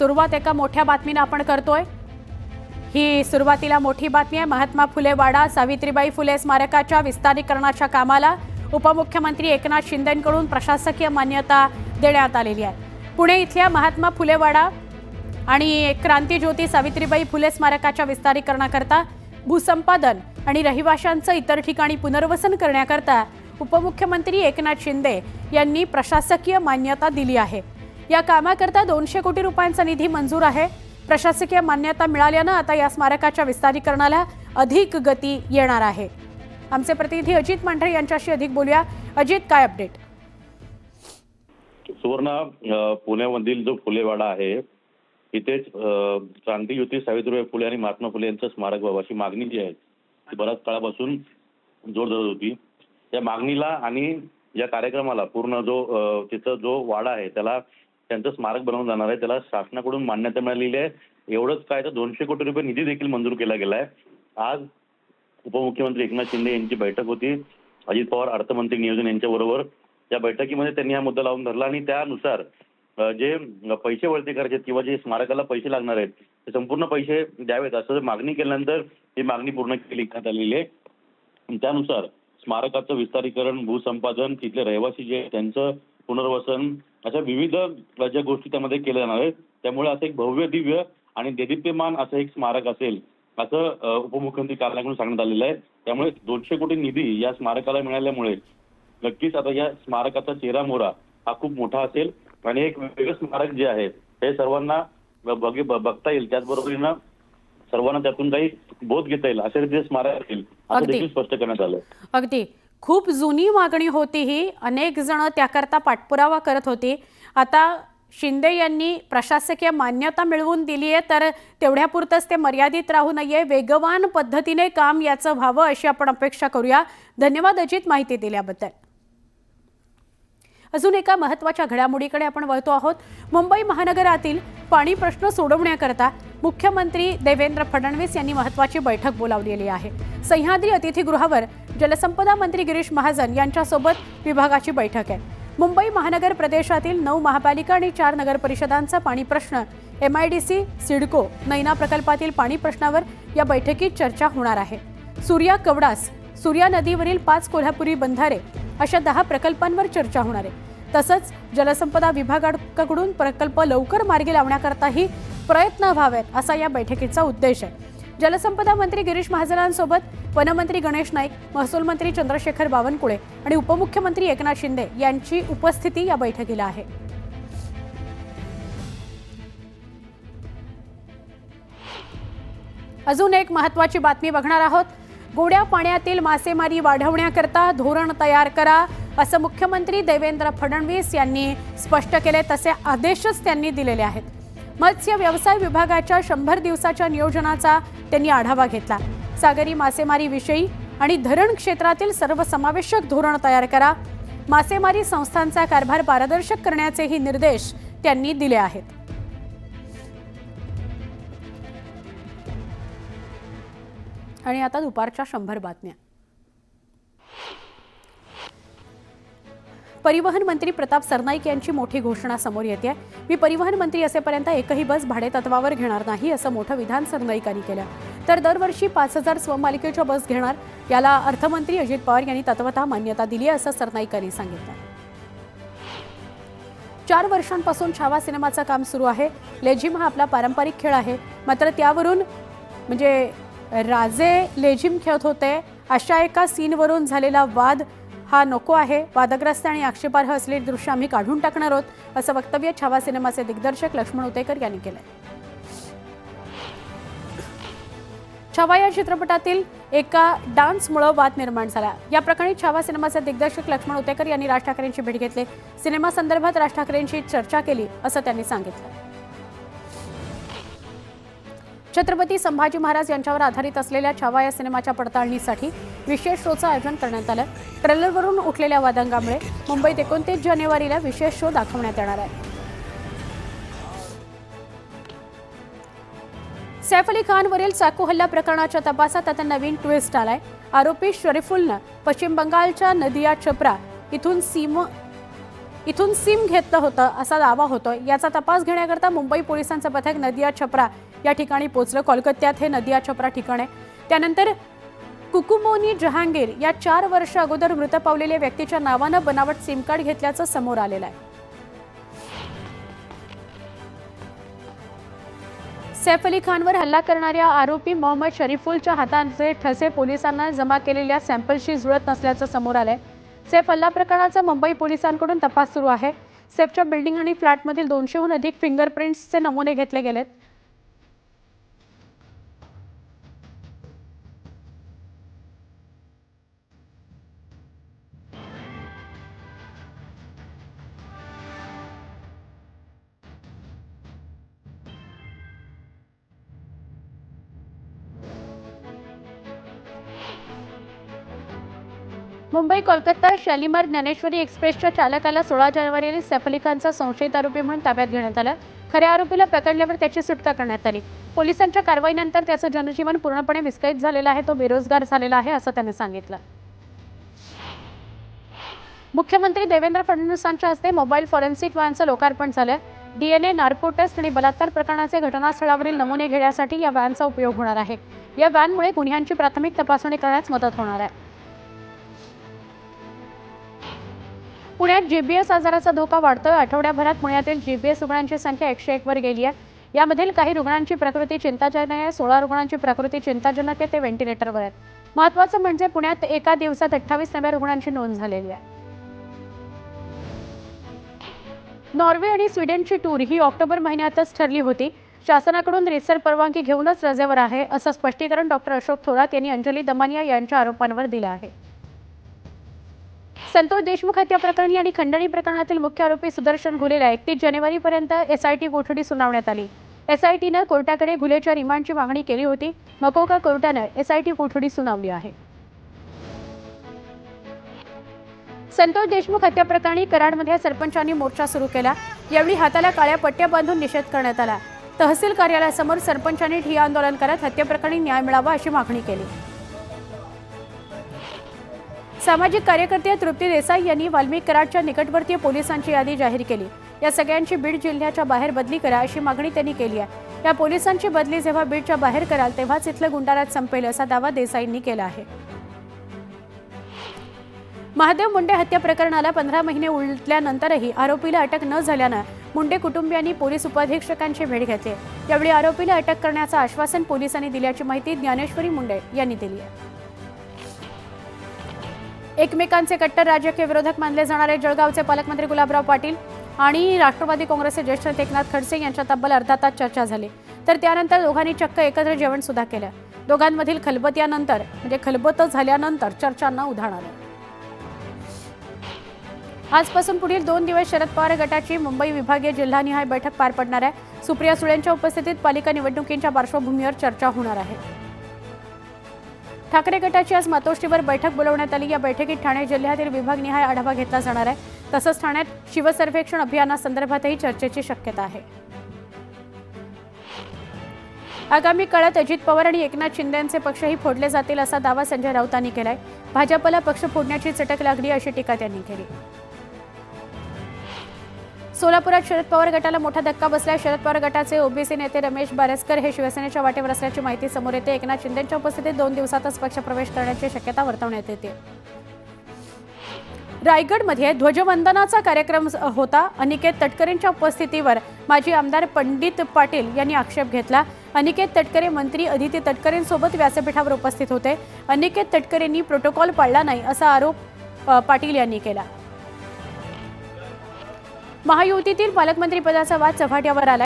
सुरुवात एका मोठ्या बातमीने आपण करतोय। ही सुरुवातीला मोठी बातमी आहे। महात्मा फुले वाडा सावित्रीबाई फुले स्मारकाच्या विस्तारीकरणाच्या कामाला उपमुख्यमंत्री एकनाथ शिंदेंकडून प्रशासकीय मान्यता देण्यात आलेली आहे। पुणे इथल्या महात्मा फुले वाडा आणि क्रांतिज्योती सावित्रीबाई फुले स्मारकाच्या विस्तारीकरणाकरता भूसंपादन आणि रहिवाशांचं इतर ठिकाणी पुनर्वसन करण्याकरता उपमुख्यमंत्री एकनाथ शिंदे यांनी प्रशासकीय मान्यता दिली आहे। या कामाकरता 200 कोटी रुपयांचा निधी मंजूर आहे। प्रशासकीय मान्यता मिळाल्याने आता या स्मारकाच्या विस्तारीकरणाला अधिक गती येणार आहे। आमचे प्रतिनिधी अजित मांढरे यांच्याशी अधिक बोलूया। अजित, काय अपडेट? सुवर्ण, पुण्यामधील जो फुलेवाडा आहे इथेच क्रांतिज्योती सावित्रीबाई फुले आणि महात्मा फुले यांचं स्मारक व्हावं मागणी जी आहे ती बऱ्याच काळापासून जोर धरत होती। या मागणीला आणि या कार्यक्रमाला पूर्ण जो तिथं जो वाडा आहे त्याला त्यांचं स्मारक बनवून जाणार आहे, त्याला शासनाकडून मान्यता मिळालेली आहे। एवढंच काय तर 200 कोटी रुपये निधी देखील मंजूर केला गेलाय। आज उपमुख्यमंत्री एकनाथ शिंदे यांची बैठक होती। अजित पवार अर्थमंत्री नियोजन यांच्याबरोबर या बैठकीमध्ये त्यांनी हा मुद्दा लावून धरला आणि त्यानुसार जे पैसे वळते करायचे किंवा जे स्मारकाला पैसे लागणार आहेत ते संपूर्ण पैसे द्यावेत असं मागणी केल्यानंतर ही मागणी पूर्ण केली आलेली आहे। त्यानुसार स्मारकाचं विस्तारीकरण, भूसंपादन, तिथले रहिवासी जे त्यांचं पुनर्वसन अशा विविध ज्या गोष्टी त्यामध्ये केल्या जाणार आहेत। त्यामुळे असं एक भव्य दिव्य आणि देदीप्यमान असं एक स्मारक असेल असं उपमुख्यमंत्री कार्यालयाकडून सांगण्यात आलेलं आहे। त्यामुळे 200 कोटी निधी या स्मारकाला मिळाल्यामुळे नक्कीच आता या स्मारकाचा चेहरा मोहरा हा खूप मोठा असेल आणि एक वेगळं स्मारक जे आहे हे सर्वांना बघता येईल, त्याचबरोबरीनं सर्वांना त्यातून काही बोध घेता येईल अशा रीतीचे स्मारक असेल असं देखील स्पष्ट करण्यात आलं। अगदी खूप जुनी मागणी होती ही, अनेक जण त्याकरता पाठपुरावा करत होती। आता शिंदे यांनी प्रशासकीय मान्यता मिळवून दिली आहे, तर तेवढ्यापुरतच ते मर्यादित राहू नये, वेगवान पद्धतीने काम याचं व्हावं अशी आपण अपेक्षा करूया। धन्यवाद अजित, माहिती दिल्याबद्दल। अजून एका महत्त्वाच्या घडामोडीकडे आपण वळतो आहोत। मुंबई महानगरातील पाणी प्रश्न सोडवण्याकरता मुख्यमंत्री देवेंद्र फडणवीस यांनी महत्त्वाची बैठक बोलावलेली आहे। सह्याद्री अतिथीगृहावर जलसंपदा मंत्री गिरीश महाजन यांच्यासोबत विभागाची बैठक आहे। मुंबई महानगर प्रदेशातील 9 महापालिका आणि 4 नगर परिषदांचा पाणी प्रश्न, MIDC, सिडको, नैना प्रकल्पातील पाणी प्रश्नावर या बैठकीत चर्चा होणार आहे। सूर्या कवडास, सूर्या नदीवरील 5 कोल्हापुरी बंधारे अशा 10 प्रकल्पांवर चर्चा होणार आहे। तसंच जलसंपदा विभागाकडून प्रकल्प लवकर मार्गी लावण्याकरताही प्रयत्न व्हावेत असा या बैठकीचा उद्देश आहे। जलसंपदा मंत्री गिरीश महाजनांसोबत वनमंत्री गणेश नाईक, महसूल मंत्री चंद्रशेखर बावनकुळे आणि उपमुख्यमंत्री एकनाथ शिंदे यांची उपस्थिती या बैठकीला आहे। अजून एक महत्त्वाची बातमी बघणार आहोत। गोड्या पाण्यातील मासेमारी वाढवण्याकरता धोरण तयार करा असं मुख्यमंत्री देवेंद्र फडणवीस यांनी स्पष्ट केले, तसे आदेशच त्यांनी दिलेले आहेत। मत्स्य व्यवसाय विभागाच्या 100 दिवसाच्या नियोजनाचा त्यांनी आढावा घेतला। सागरी मासेमारी विषयी आणि धरण क्षेत्रातील सर्वसमावेशक धोरण तयार करा। मासेमारी संस्थांचा कारभार पारदर्शक करण्याचेही निर्देश त्यांनी दिले आहेत। आणि आता दुपारच्या 100 बातम्या। परिवहन मंत्री प्रताप सरनाईक यांची मोठी घोषणा समोर येते। मी परिवहन मंत्री असेपर्यंत एकही बस भाडे तत्वावर घेणार नाही असं मोठं विधान सरनाईकांनी केलं। तर दरवर्षी 5000 स्वमालिकेच्या बस घेणार, याला अर्थमंत्री अजित पवार यांनी तत्वतः मान्यता दिली असं सरनाईकांनी सांगितलं। 4 वर्षांपासून छावा सिनेमाचं काम सुरू आहे। लेझिम हा आपला पारंपरिक खेळ आहे, मात्र त्यावरून म्हणजे राजे लेझिम खेळत होते अशा एका सीनवरून झालेला वाद हा नको आहे। वादग्रस्त आणि आक्षेपार्ह असलेले दृश्य आम्ही काढून टाकणार आहोत असं वक्तव्य छावा सिनेमाचे दिग्दर्शक लक्ष्मण उतेकर यांनी केलंय। छावा या चित्रपटातील एका डान्समुळे वाद निर्माण झाला। या प्रकरणी छावा सिनेमाचे दिग्दर्शक लक्ष्मण उतेकर यांनी राज ठाकरेंची भेट घेतली। सिनेमा संदर्भात राज ठाकरेंची चर्चा केली असं त्यांनी सांगितलं। छत्रपती संभाजी महाराज यांच्यावर आधारित असलेल्या छावा या सिनेमाच्या पडताळणीसाठी विशेष शोचं आयोजन करण्यात आलं। ट्रेलरवरून उठलेल्या वादंगामुळे मुंबईत 29 जानेवारीला विशेष शो दाखवण्यात येणार आहे। सैफ अली खानवरील चाकू हल्ला प्रकरणाच्या तपासात आता नवीन ट्विस्ट आलाय। आरोपी शरीफुलनं पश्चिम बंगालच्या नदिया छपरा इथून इथून सिम घेतलं होतं असा दावा होतोय। याचा तपास घेण्याकरता मुंबई पोलिसांचं पथक नदिया छपरा या ठिकाणी पोहोचलं। कोलकात्यात हे नदिया छपरा ठिकाण आहे। त्यानंतर कुकुमोनी जहांगीर या 4 वर्ष अगोदर मृत पावलेल्या व्यक्तीच्या नावानं बनावट सिम कार्ड घेतल्याचं समोर आलेलं आहे। सैफ अली खानवर हल्ला करणाऱ्या आरोपी मोहम्मद शरीफुलच्या हातांचे ठसे पोलिसांना जमा केलेल्या सॅम्पलशी जुळत नसल्याचं समोर आलंय। सैफ हल्ला प्रकरणाचा मुंबई पोलिसांकडून तपास सुरू आहे। सैफच्या बिल्डिंग आणि फ्लॅटमधील 200हून अधिक फिंगरप्रिंट्सचे नमुने घेतले गेलेत। मुंबई कोलकाता शालिमार ज्ञानेश्वरी एक्सप्रेसच्या चालकाला 16 जानेवारी सैफ अली खानचा संशयित आरोपी म्हणून ताब्यात घेण्यात आलं। खऱ्या आरोपीला पकडल्यावर त्याची सुटका करण्यात आली। पोलिसांच्या कारवाईनंतर त्याचं जनजीवन पूर्णपणे विस्कळीत झालेलं आहे, तो बेरोजगार झालेला आहे असं त्याने सांगितलं। मुख्यमंत्री देवेंद्र फडणवीसांच्या हस्ते मोबाईल फॉरेन्सिक व्हॅनचं लोकार्पण झालं। डीएनए, नार्को टेस्ट आणि बलात्कार प्रकरणाचे घटनास्थळावरील नमुने घेण्यासाठी या व्हॅनचा उपयोग होणार आहे। या व्हॅनमुळे गुन्ह्यांची प्राथमिक तपासणी करण्यास मदत होणार आहे। पुण्यात जीबीएस आजाराचा धोका वाढतोय। आठवड्याभरात पुण्यातील जीबीएस रुग्णांची संख्या 101 वर गेली आहे। यामधील काही रुग्णांची प्रकृती चिंताजनक आहे। 16 रुग्णांची प्रकृती चिंताजनक आहे, ते व्हेंटिलेटरवर आहेत। महत्त्वाचं म्हणजे पुण्यात एका दिवसात 28 नव्या रुग्णांची नोंद झालेली आहे। नॉर्वे आणि स्वीडनची टूर ही ऑक्टोबर महिन्यातच ठरली होती। शासनाकडून रीतसर परवानगी घेऊनच रजेवर आहे असं स्पष्टीकरण डॉक्टर अशोक थोरात यांनी अंजली दमानिया यांच्या आरोपांवर दिलं आहे। संतोष देशमुख हत्या प्रकरणी आणि खंडणी प्रकरणातील मुख्य आरोपी सुदर्शन घुलेला 31 जानेवारीपर्यंत एसआयटी कोठडी सुनावण्यात आली। एसआयटीनं कोर्टाकडे घुलेच्या रिमांडची मागणी केली होती। मकोका कोर्टानं एसआयटी कोठडी सुनावली आहे। संतोष देशमुख हत्या प्रकरणी कराडमध्ये सरपंचांनी मोर्चा सुरू केला। यावेळी हाताला काळ्या पट्ट्या बांधून निषेध करण्यात आला। तहसील कार्यालयासमोर सरपंचांनी ठिय्या आंदोलन करत हत्येप्रकरणी न्याय मिळावा अशी मागणी केली। सामाजिक कार्यकर्ते तृप्ती देसाई यांनी वाल्मिक कराडच्या निकटवर्तीय पोलिसांची यादी जाहीर केली। या सगळ्यांची बीड जिल्ह्याच्या बाहेर बदली करा अशी मागणी त्यांनी केली आहे। या पोलिसांची बदली जेव्हा बीडच्या बाहेर कराल तेव्हाच इथलं गुंडाराज संपेल असा दावा देसाईंनी केला आहे। महादेव मुंडे हत्या प्रकरणाला 15 महिने उलटल्यानंतरही आरोपीला अटक न झाल्यानं मुंडे कुटुंबियांनी पोलीस उपअधीक्षकांची भेट घेतली। यावेळी आरोपीला अटक करण्याचं आश्वासन पोलिसांनी दिल्याची माहिती ज्ञानेश्वरी मुंडे यांनी दिली आहे। एकमेकांचे कट्टर राजकीय विरोधक मानले जाणारे जळगावचे पालकमंत्री गुलाबराव पाटील आणि राष्ट्रवादी काँग्रेसचे ज्येष्ठ नेते एकनाथ खडसे यांच्या तब्बल अर्धा तास चर्चा झाली। तर त्यानंतर दोघांनी चक्क एकत्र जेवण सुद्धा केलं। दोघांमधील खलबत झाल्यानंतर चर्चांना उधाण आलं। आजपासून पुढील 2 दिवस शरद पवार गटाची मुंबई विभागीय जिल्हानिहाय बैठक पार पडणार आहे। सुप्रिया सुळेंच्या उपस्थितीत पालिका निवडणुकींच्या पार्श्वभूमीवर चर्चा होणार आहे। ठाकरे गटाची आज मातोश्रीवर बैठक बोलवण्यात आली। या बैठकीत ठाणे जिल्ह्यातील विभागनिहाय आढावा घेतला जाणार आहे। तसंच ठाण्यात शिवसर्वेक्षण अभियानासंदर्भातही चर्चेची शक्यता आहे। आगामी काळात अजित पवार आणि एकनाथ शिंदेंचे पक्षही फोडले जातील असा दावा संजय राऊतांनी केलाय। भाजपला पक्ष फोडण्याची चटक लागली अशी टीका त्यांनी केली। सोलापुरात शरद पवार गटाला मोठा धक्का बसलाय। शरद पवार गटाचे ओबीसी नेते रमेश बारसकर हे शिवसेनेच्या वाटेवर असल्याची माहिती समोर येते। एकनाथ शिंदेंच्या उपस्थितीत 2 दिवसातच पक्षप्रवेश करण्याची शक्यता वर्तवण्यात येते। रायगडमध्ये ध्वजवंदनाचा कार्यक्रम होता। अनिकेत तटकरेंच्या उपस्थितीवर माजी आमदार पंडित पाटील यांनी आक्षेप घेतला। अनिकेत तटकरे मंत्री अदिती तटकरेंसोबत व्यासपीठावर उपस्थित होते। अनिकेत तटकरेंनी प्रोटोकॉल पाळला नाही असा आरोप पाटील यांनी केला। महायुतीतील पालकमंत्री पदाचा वाद चव्हाट्यावर आला।